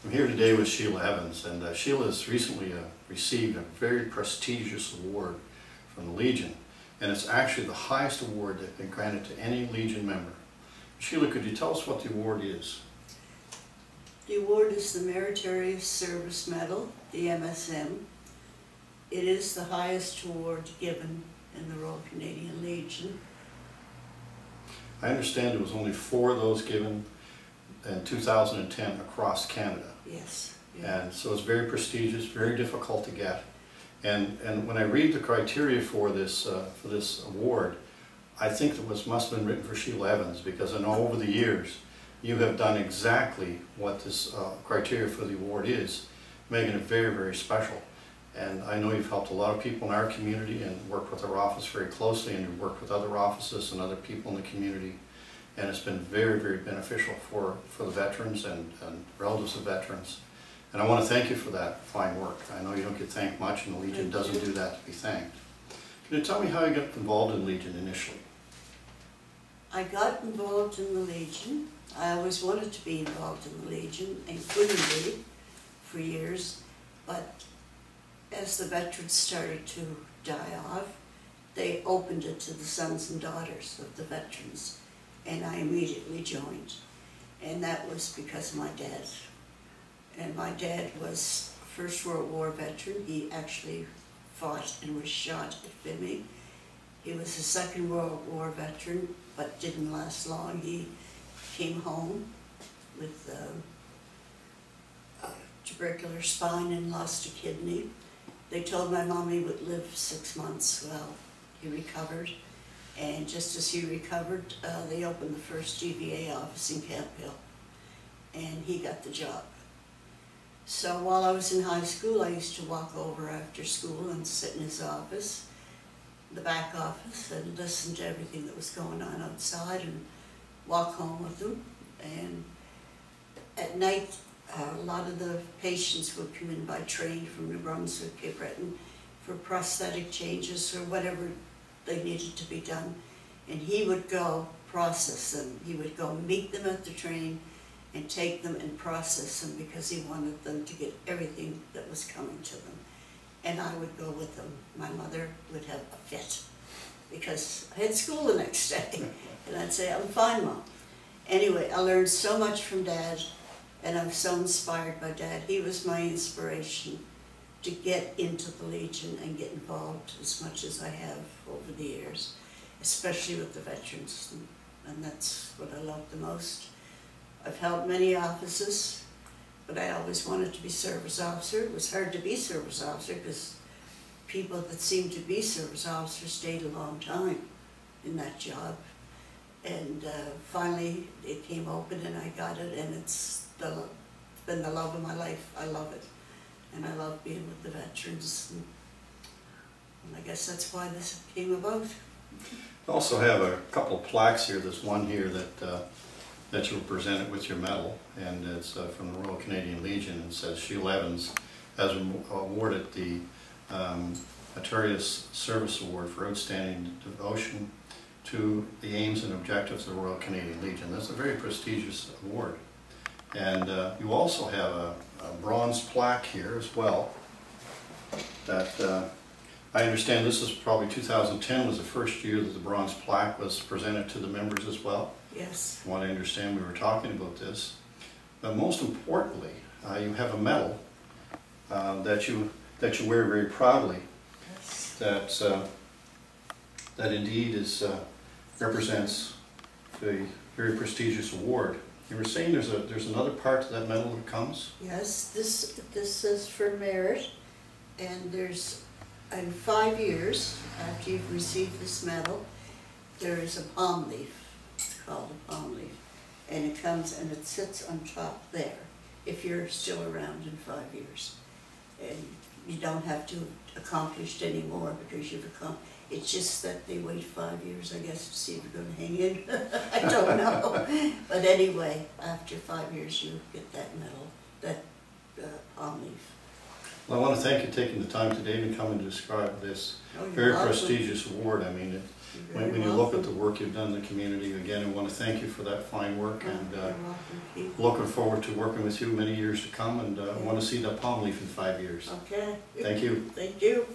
I'm here today with Sheila Evans, and Sheila has recently received a very prestigious award from the Legion, and it's actually the highest award that's been granted to any Legion member. Sheila, could you tell us what the award is? The award is the Meritorious Service Medal, the MSM. It is the highest award given in the Royal Canadian Legion. I understand there was only 4 of those given in 2010 across Canada. Yes. Yeah. And so it's very prestigious, very difficult to get. And when I read the criteria for this award, I think it must have been written for Sheila Evans, because I know over the years you have done exactly what this criteria for the award is, making it very, very special. And I know you've helped a lot of people in our community and worked with our office very closely, and you've worked with other offices and other people in the community. And it's been very, very beneficial for the veterans and relatives of veterans. And I want to thank you for that fine work. I know you don't get thanked much, and the Legion doesn't do that to be thanked. Can you tell me how you got involved in Legion initially? I got involved in the Legion. I always wanted to be involved in the Legion and couldn't be for years, but as the veterans started to die off, they opened it to the sons and daughters of the veterans, and I immediately joined. And that was because of my dad. And my dad was First World War veteran. He actually fought and was shot at Vimy. He was a Second World War veteran, but didn't last long. He came home with tubercular spine and lost a kidney. They told my mom he would live 6 months. Well, he recovered, and just as he recovered, they opened the first GVA office in Camp Hill, and he got the job. So while I was in high school, I used to walk over after school and sit in his office, the back office, and listen to everything that was going on outside and walk home with him. And at night, a lot of the patients would come in by train from New Brunswick, Cape Breton, for prosthetic changes or whatever they needed to be done. And he would go process them. He would go meet them at the train and take them and process them, because he wanted them to get everything that was coming to them. And I would go with them. My mother would have a fit, because I had school the next day. And I'd say, "I'm fine, Mom." Anyway, I learned so much from Dad, and I'm so inspired by Dad. He was my inspiration to get into the Legion and get involved as much as I have over the years, especially with the veterans, and that's what I love the most. I've held many offices, but I always wanted to be service officer. It was hard to be service officer because people that seemed to be service officers stayed a long time in that job. And finally it came open and I got it, and it's been the love of my life. I love it. And I love being with the veterans. And I guess that's why this came about. I also have a couple of plaques here. There's one here that you were presented with your medal, and it's from the Royal Canadian Legion, and says Sheila Evans has awarded the Meritorious Service Award for outstanding devotion to the aims and objectives of the Royal Canadian Legion. That's a very prestigious award. And you also have a bronze plaque here as well that I understand this is probably 2010 was the first year that the bronze plaque was presented to the members as well. Yes. From what I understand, we were talking about this. But most importantly, you have a medal that you wear very proudly. Yes. That indeed represents a very prestigious award. You were saying there's another part to that medal that comes? Yes, this is for merit, and there's, in 5 years after you've received this medal, there is a palm leaf. It's called a palm leaf, and it comes and it sits on top there if you're still around in 5 years. And you don't have to have accomplished any more because you've accomplished. It's just that they wait 5 years, I guess, to see if you're going to hang in. I don't know. But anyway, after 5 years, you get that medal, that palm leaf. Well, I want to thank you for taking the time today to come and describe this Oh, you're very welcome. prestigious award. I mean, You're when very you look at welcome. the work you've done in the community, again, I want to thank you for that fine work, Oh, and you're welcome, Keith. looking forward to working with you many years to come, and I want to see that palm leaf in 5 years. Okay. Thank you. Thank you.